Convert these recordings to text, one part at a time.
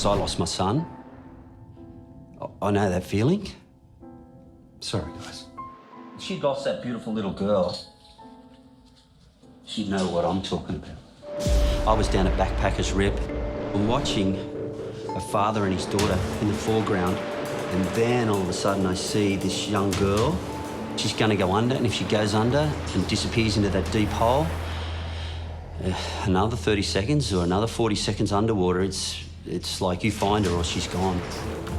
because I lost my son. I know that feeling. Sorry, guys. She lost that beautiful little girl. She'd know what I'm talking about. I was down at Backpackers Rip. I'm watching a father and his daughter in the foreground, and then all of a sudden I see this young girl. She's going to go under, and if she goes under and disappears into that deep hole, another 30 seconds or another 40 seconds underwater, it's like you find her or she's gone.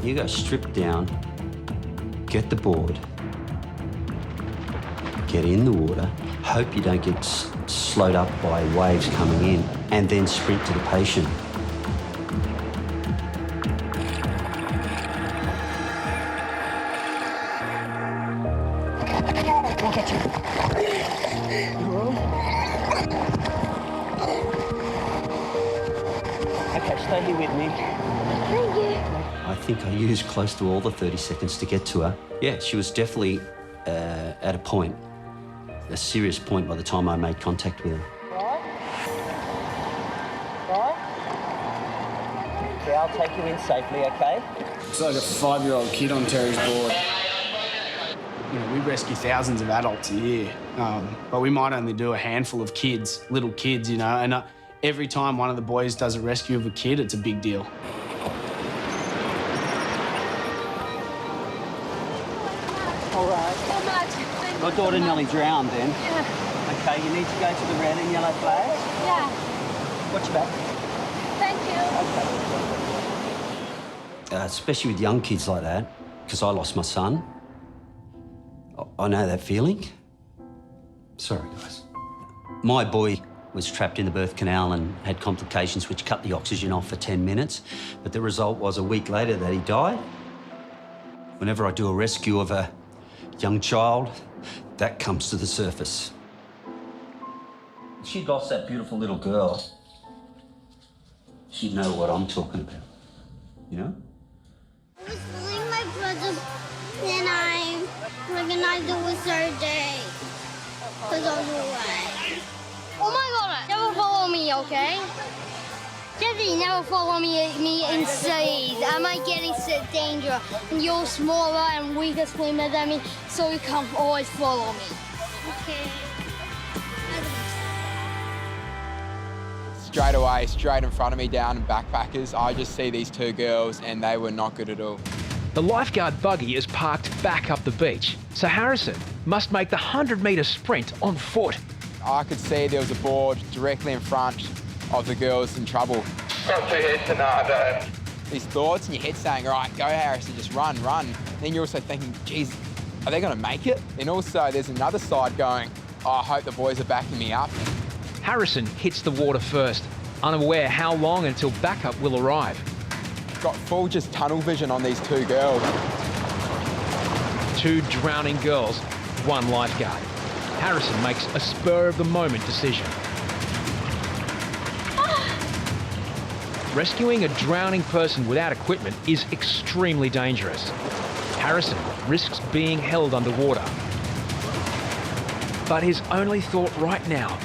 You go strip down, get the board, get in the water, hope you don't get slowed up by waves coming in, and then sprint to the patient. Okay, stay here with me. Thank you. I think I used close to all the 30 seconds to get to her. Yeah, she was definitely at a point, a serious point by the time I made contact with her. Right? Okay, I'll take you in safely, okay? It's like a 5-year-old kid on Terry's board. You know, we rescue thousands of adults a year, but we might only do a handful of kids, little kids, you know, and every time one of the boys does a rescue of a kid, it's a big deal. All right. So much. Thank My you daughter so much. nearly drowned then. Yeah. Okay, you need to go to the red and yellow flag. Yeah. Watch your back. Thank you. Okay. Especially with young kids like that, because I lost my son. I know that feeling. Sorry, guys. My boy was trapped in the birth canal and had complications which cut the oxygen off for 10 minutes, but the result was a week later that he died. Whenever I do a rescue of a young child, that comes to the surface. She lost that beautiful little girl. She'd know what I'm talking about, you know? I was feeling my brother, then I recognized it was her day. Because I was away. Oh my God, never follow me, okay? Jeffy, never follow me in seas. I might get into danger. And you're smaller and weaker swimmer than me, so you can always follow me. Okay. Straight away, straight in front of me down in Backpackers, I just see these two girls and they were not good at all. The lifeguard buggy is parked back up the beach, so Harrison must make the 100-metre sprint on foot. I could see there was a board directly in front of the girls in trouble. These thoughts in your head saying, all right, go Harrison, just run, run. Then you're also thinking, geez, are they going to make it? And also there's another side going, oh, I hope the boys are backing me up. Harrison hits the water first, unaware how long until backup will arrive. Got full just tunnel vision on these two girls. 2 drowning girls, 1 lifeguard. Harrison makes a spur-of-the-moment decision. Rescuing a drowning person without equipment is extremely dangerous. Harrison risks being held underwater. But his only thought right now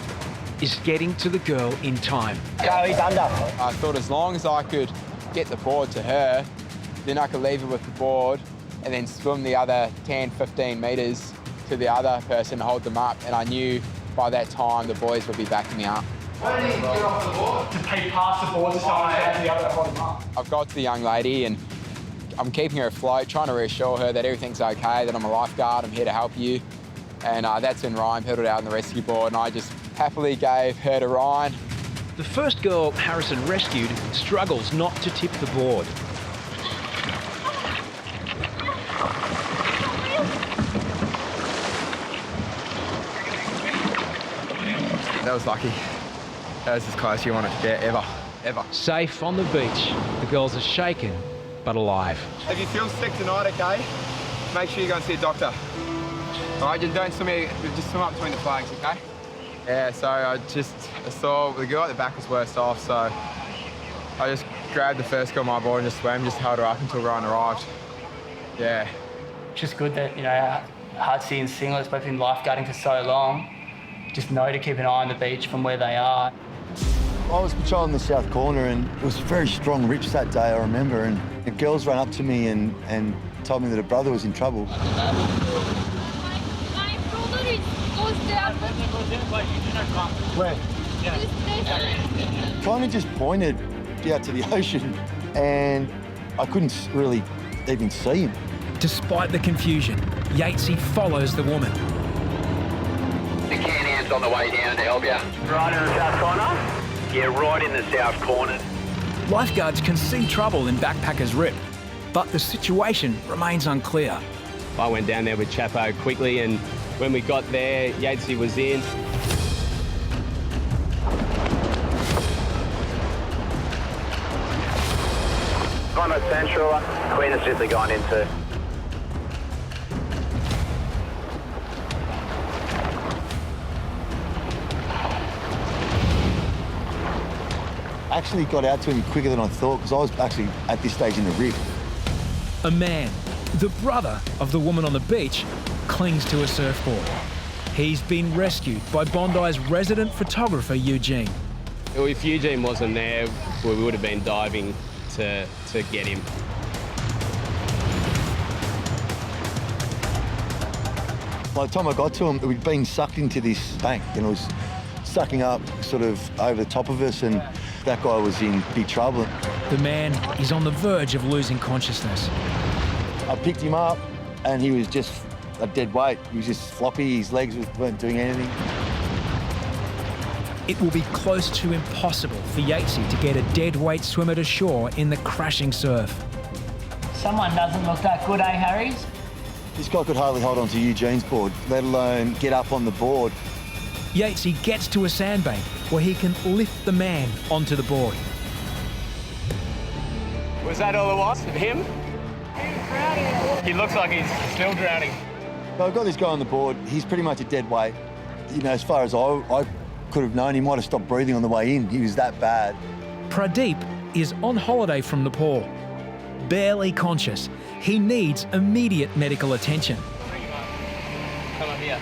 is getting to the girl in time. Go, he's under. I thought as long as I could get the board to her, then I could leave her with the board and then swim the other 10, 15 metres to the other person and hold them up. And I knew by that time the boys would be backing me up. Why did he get off the board? To pay past the board to someone else the other to hold him up. I've got to the young lady and I'm keeping her afloat, trying to reassure her that everything's okay, that I'm a lifeguard, I'm here to help you. And that's when Ryan pedalled out on the rescue board and I just happily gave her to Ryan. The first girl Harrison rescued struggles not to tip the board. That was lucky. That was as close as you wanted to get, ever. Safe on the beach, the girls are shaken but alive. If you feel sick tonight, okay, make sure you go and see a doctor. All right, just don't swim here, just swim up between the flags, okay? Yeah, so I saw the girl at the back was worse off, so I just grabbed the first girl on my board and just swam, just held her up until Ryan arrived. Yeah. Just good that, you know, Hudsey and Singlets both been lifeguarding for so long. Just know to keep an eye on the beach from where they are. I was patrolling the south corner and it was very strong rips that day, I remember, and the girls ran up to me and told me that a brother was in trouble. My brother goes down. Where? Kind of just pointed out to the ocean and I couldn't really even see him. Despite the confusion, Yatesy follows the woman. The Can-Am's on the way down to help you. Right in the south corner? Yeah, right in the south corner. Lifeguards can see trouble in Backpacker's Rip, but the situation remains unclear. I went down there with Chapo quickly, and when we got there, Yatesy was in. Gone at Central. Queen has simply gone into. Actually got out to him quicker than I thought because I was actually at this stage in the rip. A man, the brother of the woman on the beach, clings to a surfboard. He's been rescued by Bondi's resident photographer, Eugene. Well, if Eugene wasn't there, we would have been diving to get him. By the time I got to him, we'd been sucked into this bank and it was sucking up sort of over the top of us, and that guy was in big trouble. The man is on the verge of losing consciousness. I picked him up and he was just a dead weight. He was just floppy, his legs weren't doing anything. It will be close to impossible for Yatesy to get a dead weight swimmer to shore in the crashing surf. Someone doesn't look that good, eh, Harry's? This guy could hardly hold on to Eugene's board, let alone get up on the board. Yatesy gets to a sandbank where he can lift the man onto the board. Was that all it was of him? He looks like he's still drowning. I've got this guy on the board. He's pretty much a dead weight. You know, as far as I could have known, he might have stopped breathing on the way in. He was that bad. Pradeep is on holiday from Nepal. Barely conscious, he needs immediate medical attention. Come up here.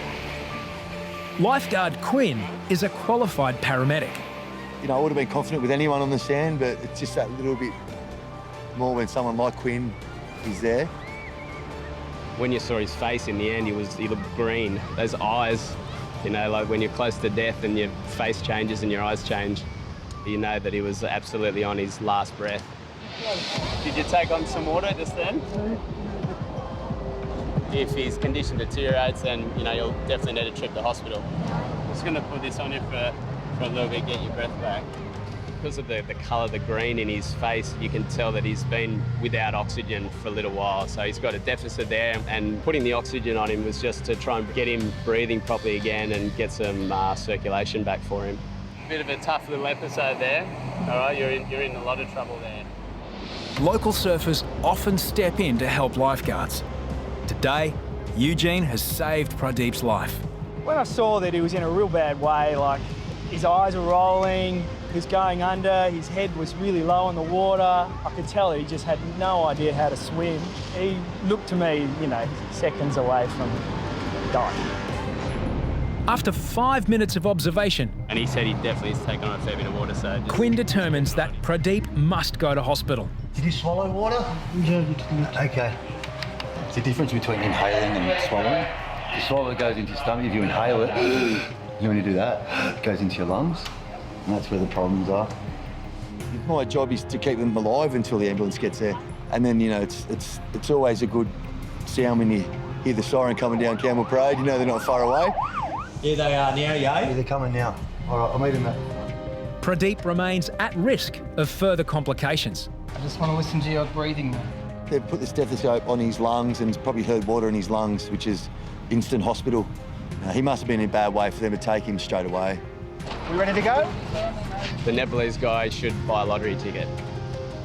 Lifeguard Quinn is a qualified paramedic. You know, I would have been confident with anyone on the sand, but it's just that little bit more when someone like Quinn is there. When you saw his face in the end, he looked green. Those eyes, you know, like when you're close to death and your face changes and your eyes change, you know that he was absolutely on his last breath. Did you take on some water just then? If his condition deteriorates, then you know you'll definitely need a trip to hospital. I'm just going to put this on you for a little bit, get your breath back. Because of the colour, the green in his face, you can tell that he's been without oxygen for a little while. So he's got a deficit there, and putting the oxygen on him was just to try and get him breathing properly again and get some circulation back for him. Bit of a tough little episode there. All right, you're in a lot of trouble there. Local surfers often step in to help lifeguards. Today, Eugene has saved Pradeep's life. When I saw that he was in a real bad way, like his eyes were rolling, he was going under, his head was really low in the water, I could tell that he just had no idea how to swim. He looked to me, you know, seconds away from dying. After 5 minutes of observation, And he said he definitely has taken on a fair bit of water, so... Quinn determines that Pradeep must go to hospital. Did you swallow water? Okay. It's the difference between inhaling and swallowing. The swallow goes into your stomach. If you inhale it, you only do that, it goes into your lungs, and that's where the problems are. My job is to keep them alive until the ambulance gets there. And then, you know, it's always a good sound when you hear the siren coming down Camel Parade. You know they're not far away. Here they are now, yo. Yeah, they're coming now. All right, I'll meet them there. Pradeep remains at risk of further complications. I just want to listen to your breathing, man. They've put the stethoscope on his lungs and probably heard water in his lungs, which is instant hospital. He must have been in a bad way for them to take him straight away. We ready to go? The Nepalese guy should buy a lottery ticket.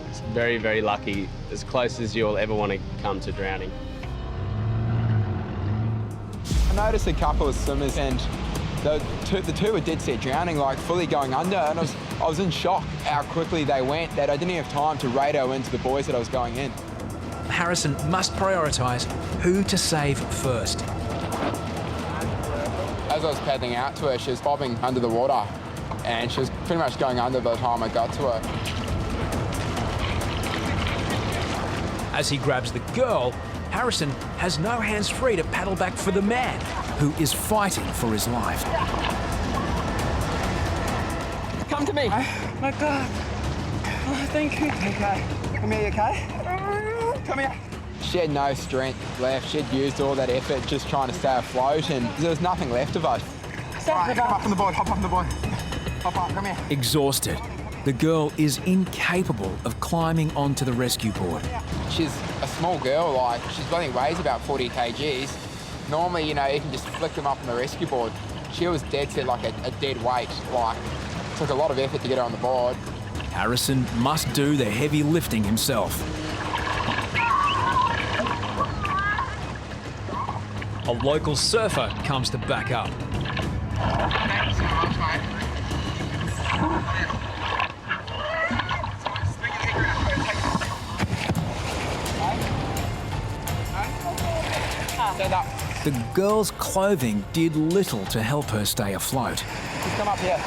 It's very, very lucky, as close as you'll ever want to come to drowning. I noticed a couple of swimmers and the two were dead set drowning, like fully going under, and I was in shock how quickly they went, that I didn't have time to radio into the boys that I was going in. Harrison must prioritise who to save first. As I was paddling out to her, she was bobbing under the water, and she was pretty much going under by the time I got to her. As he grabs the girl, Harrison has no hands free to paddle back for the man, who is fighting for his life. Come to me. Oh my God. Oh, thank you. Okay. Come here, you okay? Come here. She had no strength left. She'd used all that effort just trying to stay afloat, and there was nothing left of her. Right, hop up on the board, hop up on the board. Hop up, come here. Exhausted, the girl is incapable of climbing onto the rescue board. She's a small girl, like, she's only weighs about 40 kgs. Normally, you know, you can just flick them up on the rescue board. She was dead set, like a dead weight. Like, it took a lot of effort to get her on the board. Harrison must do the heavy lifting himself. A local surfer comes to back up. The girl's clothing did little to help her stay afloat. Just come up here.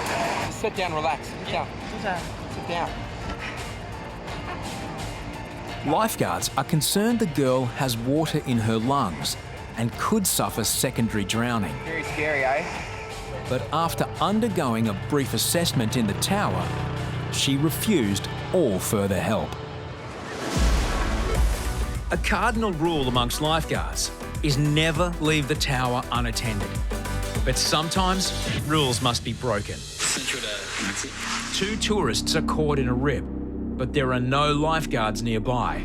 Just sit down, relax. Yeah. Sit down. Lifeguards are concerned the girl has water in her lungs and could suffer secondary drowning. Very scary, eh? But after undergoing a brief assessment in the tower, she refused all further help. A cardinal rule amongst lifeguards is never leave the tower unattended. But sometimes rules must be broken. 2 tourists are caught in a rip, but there are no lifeguards nearby.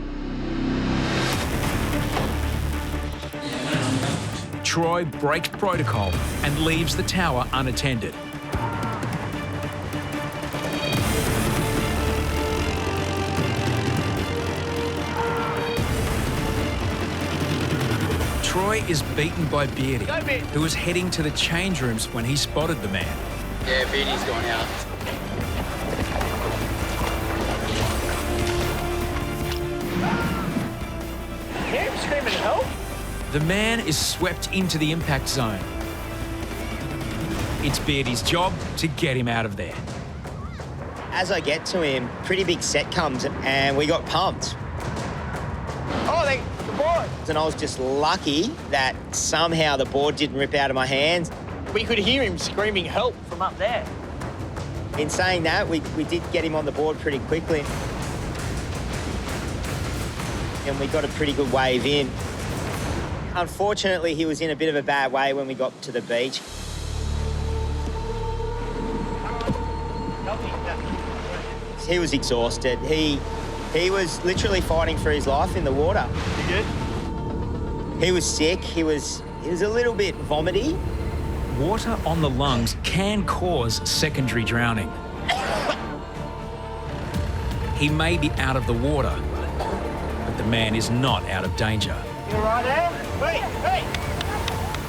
Troy breaks protocol and leaves the tower unattended. Troy is beaten by Beardy, who was heading to the change rooms when he spotted the man. Yeah, Beardy's gone out. Hear him screaming help? The man is swept into the impact zone. It's Beardy's job to get him out of there. As I get to him, pretty big set comes and we got pumped. Oh, the board. And I was just lucky that somehow the board didn't rip out of my hands. We could hear him screaming help from up there. In saying that, we did get him on the board pretty quickly. And we got a pretty good wave in. Unfortunately, he was in a bit of a bad way when we got to the beach. He was exhausted. He was literally fighting for his life in the water. You good? He was sick. He was a little bit vomity. Water on the lungs can cause secondary drowning. He may be out of the water, but the man is not out of danger. You all right there? Wait.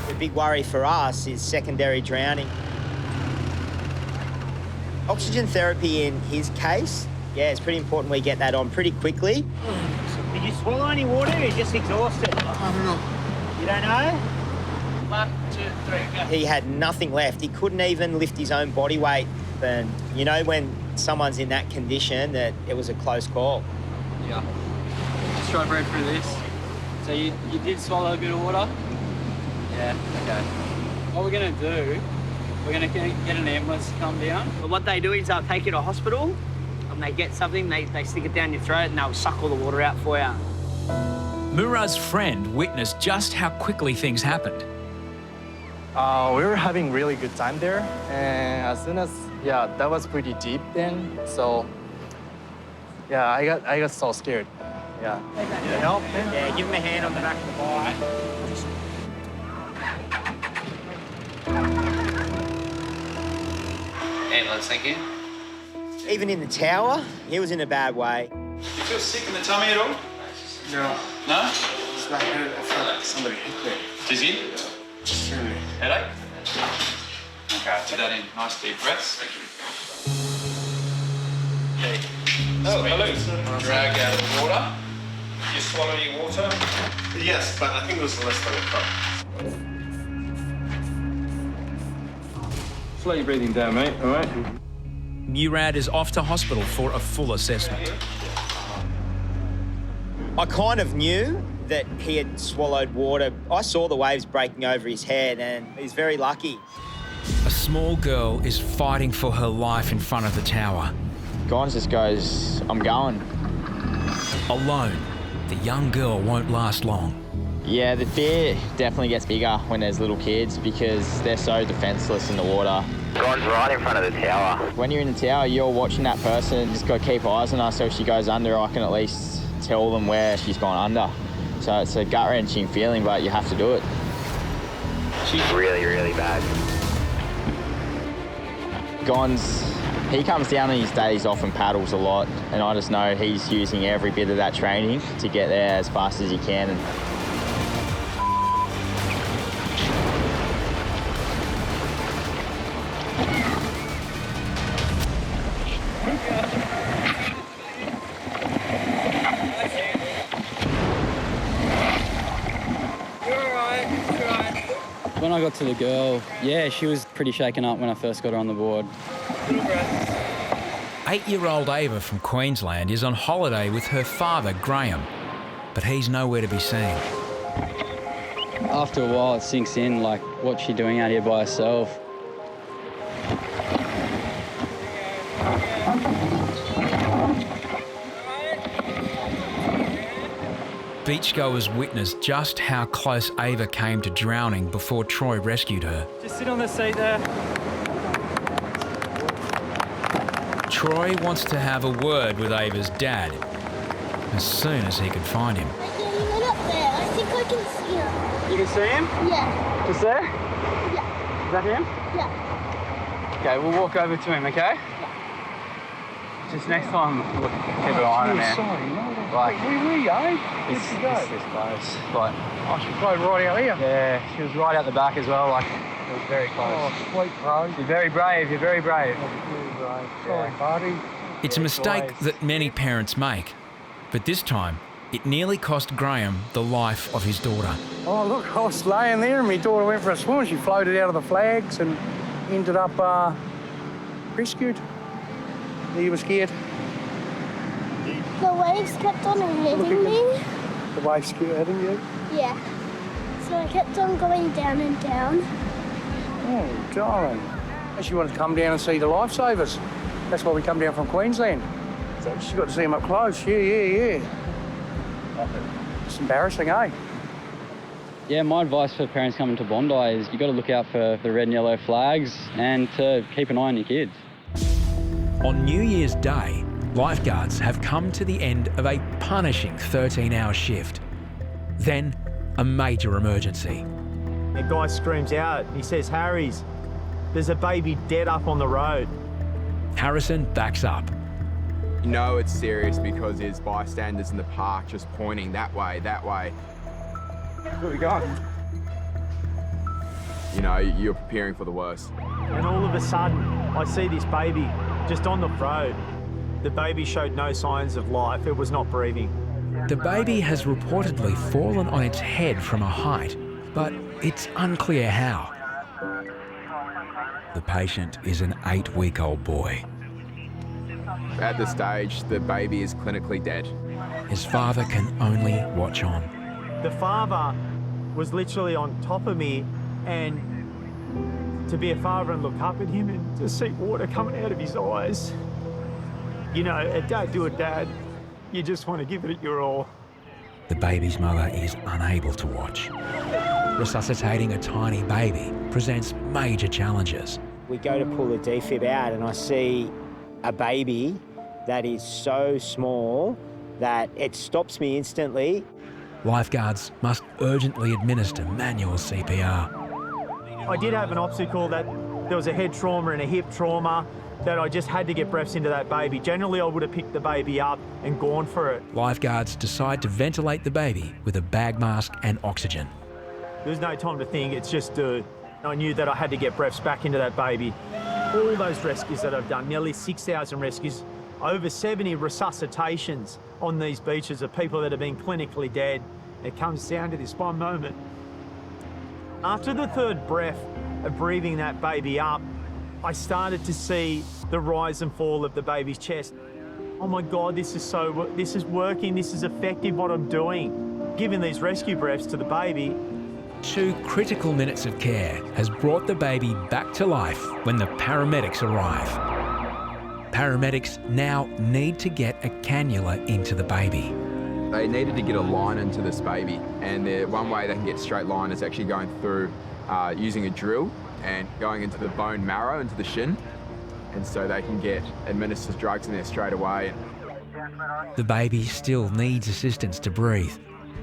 The big worry for us is secondary drowning. Oxygen therapy in his case, yeah, it's pretty important we get that on pretty quickly. Did you swallow any water or are you just exhausted? I don't know. You don't know? 1, 2, 3, go. He had nothing left. He couldn't even lift his own body weight. And you know when someone's in that condition that it was a close call. Yeah. Just try to breathe through this. So you did swallow a bit of water? Yeah, okay. What we're going to do, we're going to get an ambulance to come down. But what they do is they'll take you to hospital and they get something, they stick it down your throat and they'll suck all the water out for you. Murad's friend witnessed just how quickly things happened. We were having really good time there, and as soon as, that was pretty deep then, so, I got so scared, yeah. Help? Yeah, give him a hand on the back of the bike. Ambulance, thank you. Even in the tower, he was in a bad way. You feel sick in the tummy at all? No. No? It's like I feel like somebody hit me. Dizzy? Extremely. Headache? Okay, take that in. Nice deep breaths. Okay. Oh, hello. Drag out of the water. You swallow your water? Yes, but I think it was less than a cup. Slow your breathing down, mate, all right? Murad is off to hospital for a full assessment. I kind of knew that he had swallowed water. I saw the waves breaking over his head, and he's very lucky. A small girl is fighting for her life in front of the tower. Gons just goes, I'm going. Alone, the young girl won't last long. Yeah, the fear definitely gets bigger when there's little kids because they're so defenceless in the water. Gons right in front of the tower. When you're in the tower, you're watching that person. Just got to keep eyes on her so if she goes under, I can at least tell them where she's gone under. So it's a gut-wrenching feeling, but you have to do it. She's really, really bad. Gons, he comes down on his days off and paddles a lot, and I just know he's using every bit of that training to get there as fast as he can. When I got to the girl, yeah, she was pretty shaken up when I first got her on the board. 8-year-old Ava from Queensland is on holiday with her father, Graham, but he's nowhere to be seen. After a while, it sinks in, like, what's she doing out here by herself? Beachgoers witnessed just how close Ava came to drowning before Troy rescued her. Just sit on the seat there. Troy wants to have a word with Ava's dad as soon as he can find him. He went up there. I think I can see him. You can see him? Yeah. Just there? Yeah. Is that him? Yeah. Okay, we'll walk over to him, okay? Just next time, look, keep an eye on him, man. Sorry, no. Like, Where were you, eh? This close. Like, Oh, she played right out here. yeah, she was right out the back as well. Like, it was very close. Oh, sweet, bro. You're very brave. You're very brave. Sorry, buddy. It's a mistake that many parents make, but this time it nearly cost Graham the life of his daughter. Oh, look, I was laying there and my daughter went for a swim. She floated out of the flags and ended up rescued. You were scared? The waves kept on hitting me. The waves hitting you? Yeah. So I kept on going down and down. Oh, darling. She wanted to come down and see the lifesavers. That's why we come down from Queensland. So she got to see them up close. Yeah. It's embarrassing, eh? Yeah, my advice for parents coming to Bondi is you've got to look out for the red and yellow flags and to keep an eye on your kids. On New Year's Day, lifeguards have come to the end of a punishing 13-hour shift. Then, a major emergency. A guy screams out. He says, Harry's, there's a baby dead up on the road. Harrison backs up. You know it's serious because there's bystanders in the park just pointing that way, that way. Where we going? You know, you're preparing for the worst. And all of a sudden, I see this baby just on the road. The baby showed no signs of life. It was not breathing. The baby has reportedly fallen on its head from a height, but it's unclear how. The patient is an 8-week-old boy. At this stage, the baby is clinically dead. His father can only watch on. The father was literally on top of me, and to be a father and look up at him and to see water coming out of his eyes. You know, a dad to a dad, you just want to give it your all. The baby's mother is unable to watch. Resuscitating a tiny baby presents major challenges. We go to pull the defib out and I see a baby that is so small that it stops me instantly. Lifeguards must urgently administer manual CPR. I did have an obstacle that there was a head trauma and a hip trauma that I just had to get breaths into that baby. Generally, I would have picked the baby up and gone for it. Lifeguards decide to ventilate the baby with a bag mask and oxygen. There's no time to think, it's just I knew that I had to get breaths back into that baby. All those rescues that I've done, nearly 6,000 rescues, over 70 resuscitations on these beaches of people that have been clinically dead. It comes down to this one moment. After the third breath of breathing that baby up, I started to see the rise and fall of the baby's chest. Oh my God, this is working, this is effective what I'm doing. Giving these rescue breaths to the baby. 2 critical minutes of care has brought the baby back to life when the paramedics arrive. Paramedics now need to get a cannula into the baby. They needed to get a line into this baby, and one way they can get a straight line is actually going through using a drill and going into the bone marrow, into the shin, and so they can get administered drugs in there straight away. The baby still needs assistance to breathe.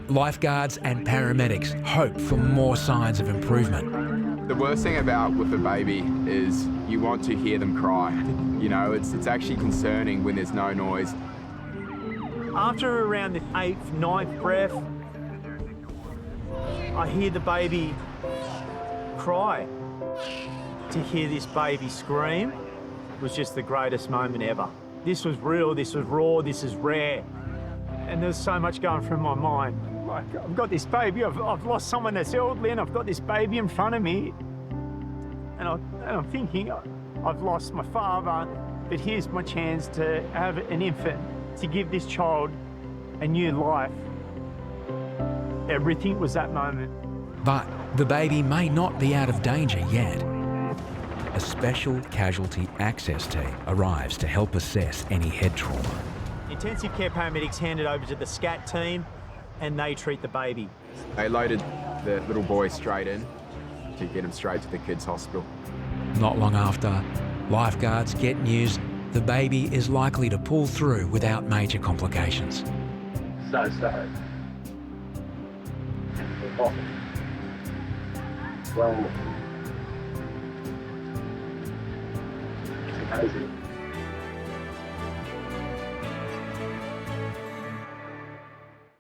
Lifeguards and paramedics hope for more signs of improvement. The worst thing with a baby is you want to hear them cry. You know, it's actually concerning when there's no noise. After around the 8th, 9th breath, I hear the baby cry. To hear this baby scream was just the greatest moment ever. This was real, this was raw, this is rare. And there's so much going through my mind. Like, I've got this baby, I've lost someone that's elderly, and I've got this baby in front of me. And I'm thinking, I've lost my father, but here's my chance to have an infant, to give this child a new life. Everything was that moment. But the baby may not be out of danger yet. A special casualty access team arrives to help assess any head trauma. Intensive care paramedics hand it over to the SCAT team, and they treat the baby. They loaded the little boy straight in to get him straight to the kids' hospital. Not long after, lifeguards get news the baby is likely to pull through without major complications. So sorry. Well, it's crazy.